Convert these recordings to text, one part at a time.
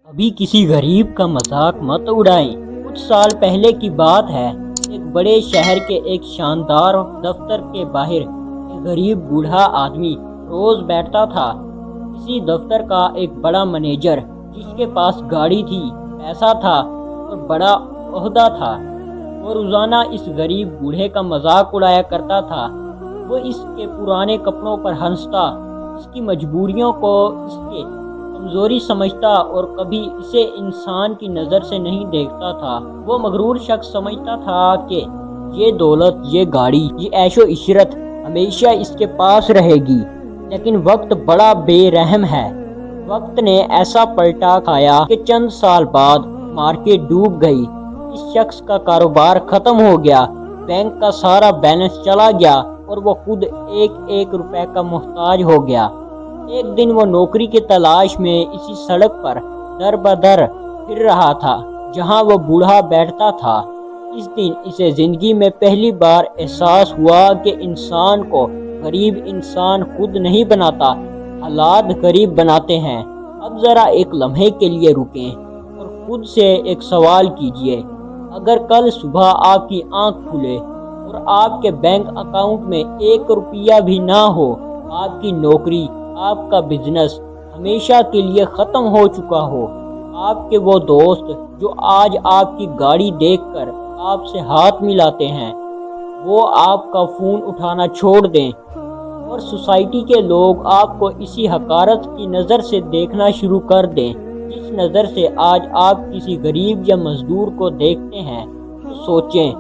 ابھی کسی غریب کا مذاق مت اڑائیں۔ کچھ سال پہلے کی بات ہے، ایک بڑے شہر کے ایک شاندار دفتر کے باہر ایک غریب بوڑھا آدمی روز بیٹھتا تھا۔ اسی دفتر کا ایک بڑا مینیجر، جس کے پاس گاڑی تھی، پیسہ تھا اور بڑا عہدہ تھا، وہ روزانہ اس غریب بوڑھے کا مذاق اڑایا کرتا تھا۔ وہ اس کے پرانے کپڑوں پر ہنستا، اس کی مجبوریوں کو اس کے کمزوری سمجھتا اور کبھی اسے انسان کی نظر سے نہیں دیکھتا تھا۔ وہ مغرور شخص سمجھتا تھا کہ یہ دولت، یہ گاڑی، یہ عیش و عشرت ہمیشہ اس کے پاس رہے گی، لیکن وقت بڑا بے رحم ہے۔ وقت نے ایسا پلٹا کھایا کہ چند سال بعد مارکیٹ ڈوب گئی، اس شخص کا کاروبار ختم ہو گیا، بینک کا سارا بیلنس چلا گیا اور وہ خود ایک روپے کا محتاج ہو گیا۔ ایک دن وہ نوکری کی تلاش میں اسی سڑک پر در بدر پھر رہا تھا جہاں وہ بوڑھا بیٹھتا تھا۔ اس دن اسے زندگی میں پہلی بار احساس ہوا کہ انسان کو غریب انسان خود نہیں بناتا، حالات غریب بناتے ہیں۔ اب ذرا ایک لمحے کے لیے رکیں اور خود سے ایک سوال کیجئے، اگر کل صبح آپ کی آنکھ کھلے اور آپ کے بینک اکاؤنٹ میں 1 روپیہ بھی نہ ہو، آپ کی نوکری، آپ کا بزنس ہمیشہ کے لیے ختم ہو چکا ہو، آپ کے وہ دوست جو آج آپ کی گاڑی دیکھ کر آپ سے ہاتھ ملاتے ہیں، وہ آپ کا فون اٹھانا چھوڑ دیں، اور سوسائٹی کے لوگ آپ کو اسی حقارت کی نظر سے دیکھنا شروع کر دیں جس نظر سے آج آپ کسی غریب یا مزدور کو دیکھتے ہیں، تو سوچیں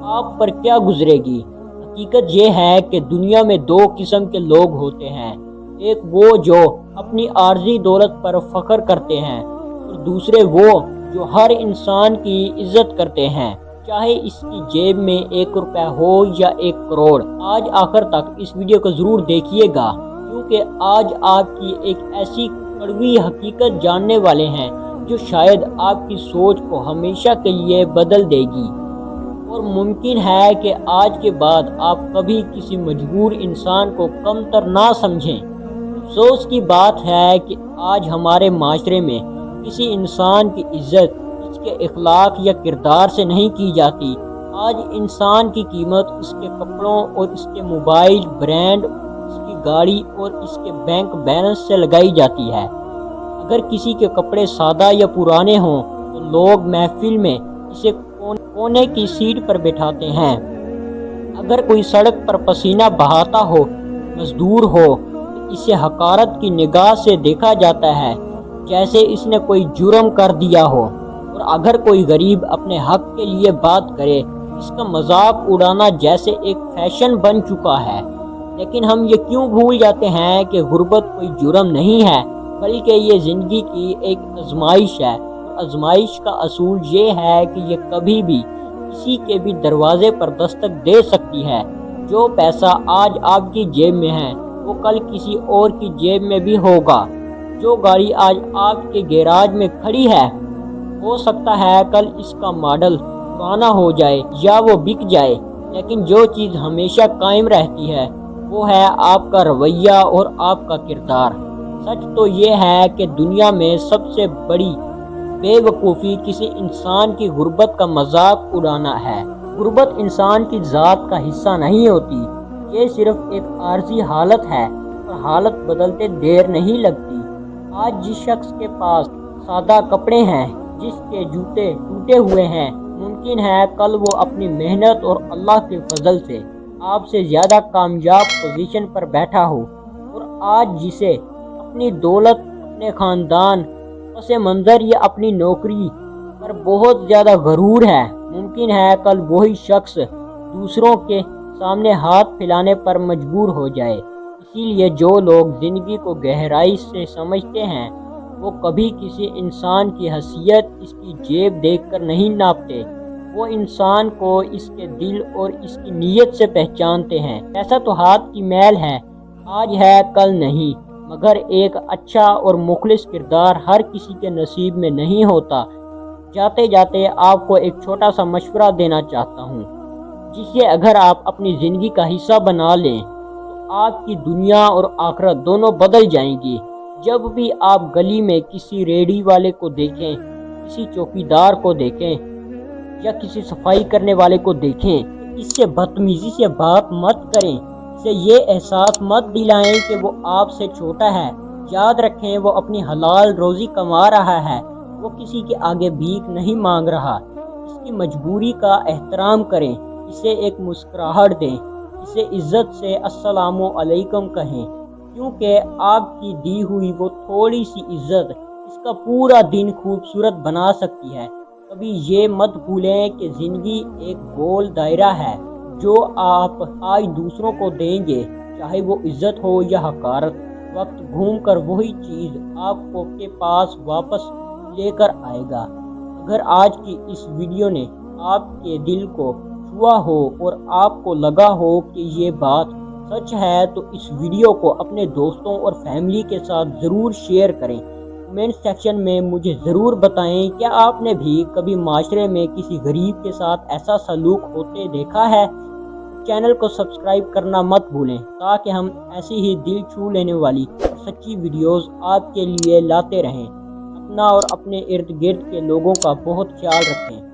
آپ پر کیا گزرے گی۔ حقیقت یہ ہے کہ دنیا میں 2 قسم کے لوگ ہوتے ہیں، ایک وہ جو اپنی عارضی دولت پر فخر کرتے ہیں، اور دوسرے وہ جو ہر انسان کی عزت کرتے ہیں، چاہے اس کی جیب میں 1 روپے ہو یا 1 کروڑ۔ آج آخر تک اس ویڈیو کو ضرور دیکھیے گا، کیونکہ آج آپ کی ایک ایسی کڑوی حقیقت جاننے والے ہیں جو شاید آپ کی سوچ کو ہمیشہ کے لیے بدل دے گی، اور ممکن ہے کہ آج کے بعد آپ کبھی کسی مجبور انسان کو کمتر نہ سمجھیں۔ افسوس کی بات ہے کہ آج ہمارے معاشرے میں کسی انسان کی عزت اس کے اخلاق یا کردار سے نہیں کی جاتی۔ آج انسان کی قیمت اس کے کپڑوں اور اس کے موبائل برانڈ، اس کی گاڑی اور اس کے بینک بیلنس سے لگائی جاتی ہے۔ اگر کسی کے کپڑے سادہ یا پرانے ہوں تو لوگ محفل میں اسے کونے کی سیٹ پر بٹھاتے ہیں۔ اگر کوئی سڑک پر پسینہ بہاتا ہو، مزدور ہو، تو اسے حقارت کی نگاہ سے دیکھا جاتا ہے، جیسے اس نے کوئی جرم کر دیا ہو، اور اگر کوئی غریب اپنے حق کے لیے بات کرے، اس کا مذاق اڑانا جیسے ایک فیشن بن چکا ہے۔ لیکن ہم یہ کیوں بھول جاتے ہیں کہ غربت کوئی جرم نہیں ہے، بلکہ یہ زندگی کی ایک آزمائش ہے، اور آزمائش کا اصول یہ ہے کہ یہ کبھی بھی کسی کے بھی دروازے پر دستک دے سکتی ہے۔ جو پیسہ آج آپ کی جیب میں ہے وہ کل کسی اور کی جیب میں بھی ہوگا۔ جو گاڑی آج آپ کے گیراج میں کھڑی ہے، ہو سکتا ہے کل اس کا ماڈل پرانا ہو جائے یا وہ بک جائے، لیکن جو چیز ہمیشہ قائم رہتی ہے وہ ہے آپ کا رویہ اور آپ کا کردار۔ سچ تو یہ ہے کہ دنیا میں سب سے بڑی بے وقوفی کسی انسان کی غربت کا مذاق اڑانا ہے۔ غربت انسان کی ذات کا حصہ نہیں ہوتی، یہ صرف ایک عارضی حالت ہے، اور حالت بدلتے دیر نہیں لگتی۔ آج جس شخص کے پاس سادہ کپڑے ہیں، جس کے جوتے ٹوٹے ہوئے ہیں، ممکن ہے کل وہ اپنی محنت اور اللہ کے فضل سے آپ سے زیادہ کامیاب پوزیشن پر بیٹھا ہو، اور آج جسے اپنی دولت، اپنے خاندان، پس منظر یا اپنی نوکری پر بہت زیادہ غرور ہے، ممکن ہے کل وہی شخص دوسروں کے سامنے ہاتھ پھیلانے پر مجبور ہو جائے۔ اسی لیے جو لوگ زندگی کو گہرائی سے سمجھتے ہیں، وہ کبھی کسی انسان کی حیثیت اس کی جیب دیکھ کر نہیں ناپتے، وہ انسان کو اس کے دل اور اس کی نیت سے پہچانتے ہیں۔ ایسا تو ہاتھ کی میل ہے، آج ہے کل نہیں، مگر ایک اچھا اور مخلص کردار ہر کسی کے نصیب میں نہیں ہوتا۔ جاتے جاتے آپ کو ایک چھوٹا سا مشورہ دینا چاہتا ہوں، جسے اگر آپ اپنی زندگی کا حصہ بنا لیں تو آپ کی دنیا اور آخرت دونوں بدل جائیں گی۔ جب بھی آپ گلی میں کسی ریڑھی والے کو دیکھیں، کسی چوکیدار کو دیکھیں یا کسی صفائی کرنے والے کو دیکھیں، اس سے بدتمیزی سے بات مت کریں، اسے یہ احساس مت دلائیں کہ وہ آپ سے چھوٹا ہے۔ یاد رکھیں وہ اپنی حلال روزی کما رہا ہے، وہ کسی کے آگے بھیک نہیں مانگ رہا۔ اس کی مجبوری کا احترام کریں، اسے ایک مسکراہٹ دیں، اسے عزت سے السلام علیکم کہیں، کیونکہ آپ کی دی ہوئی وہ تھوڑی سی عزت اس کا پورا دن خوبصورت بنا سکتی ہے۔ کبھی یہ مت بھولیں کہ زندگی ایک گول دائرہ ہے، جو آپ آج دوسروں کو دیں گے، چاہے وہ عزت ہو یا حقارت، وقت گھوم کر وہی چیز آپ کو کے پاس واپس لے کر آئے گا۔ اگر آج کی اس ویڈیو نے آپ کے دل کو چھوا ہو اور آپ کو لگا ہو کہ یہ بات سچ ہے، تو اس ویڈیو کو اپنے دوستوں اور فیملی کے ساتھ ضرور شیئر کریں۔ کمنٹ سیکشن میں مجھے ضرور بتائیں کیا آپ نے بھی کبھی معاشرے میں کسی غریب کے ساتھ ایسا سلوک ہوتے دیکھا ہے؟ چینل کو سبسکرائب کرنا مت بھولیں تاکہ ہم ایسی ہی دل چھو لینے والی اور سچی ویڈیوز آپ کے لیے لاتے رہیں۔ اپنا اور اپنے ارد گرد کے لوگوں کا بہت خیال رکھیں۔